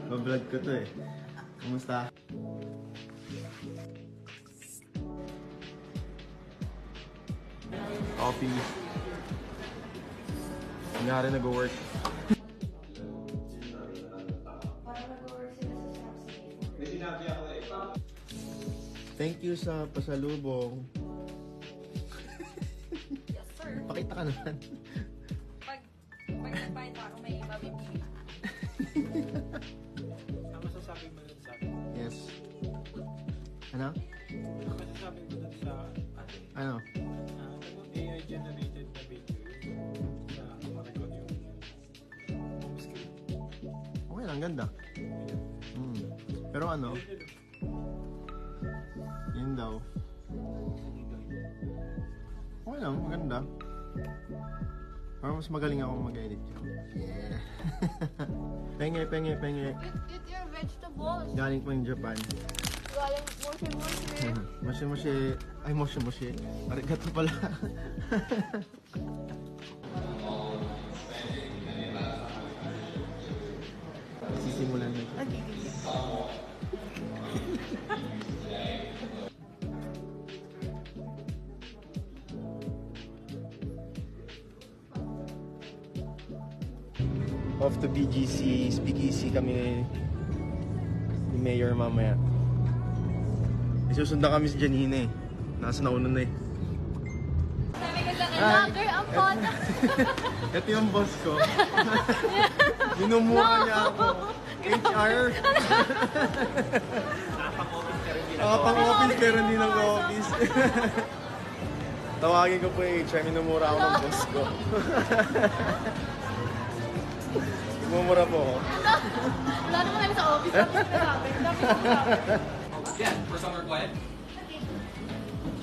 Mablog ko to eh. Kumusta? Coffee. Nangyari nag-work. Thank you sa pasalubong. Yes, sir. Pakita ka naman. Pag nagbayad ako, may mabibili. Ano masasabi mo dun sa akin? Yes. Ano? Ano masasabi mo dun sa Ano? AI generated na video sa Amazon yung home screen? Okay lang, ganda. Pero ano? Yun daw. Okay lang, maganda. Parang mas magaling ako mag-edit yun. Yeah. Penge. Eat your vegetables. Galing po yung Japan. Galing moshi-moshi. Moshi. Ay, moshi. Arigato pala. Sisimulan na. Off to BGC, speakeasy kami ni Mayor mamaya. Isusundan kami si Janine eh. Nasa nauna na eh. Sabi ko lang, vlogger ang photo. Ito yung boss ko. Minumura niya ako. HR. Nakapang-office pero hindi nag-office. Tawagin ko po yung HR. Minumura ako ng boss ko. Minumura po ako. Wala naman kami sa office. Yeah, for some work quiet.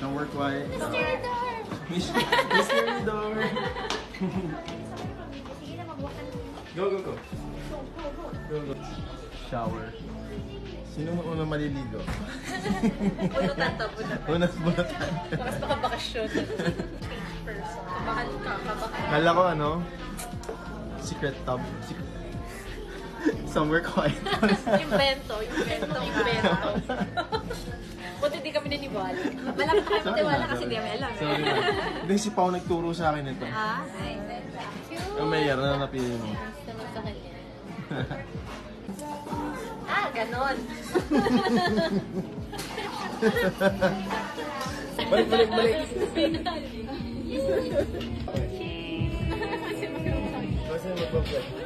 Some work quiet. Mr. Dar. Mr. Lidor. Sige na, magwakan. Go. Shower. Sino mo unang maliligo? Bunutan to, bunutan. Unang bunutan. Mas baka bakasyon. Page person. Kabakal ka, kabakal. Kala ko ano? Secret tub. Somewhere quiet. Invento. Buti di kami nanibala. Malapit kami matiwala kasi di kami alam. Sorry. Hindi, si Pao nagturo sa akin ito. Ah, nice. Thank you. Yung mayor na napili mo. Nice naman sa kanya. Ganon. Balik. Cheers! Kasi magbablog.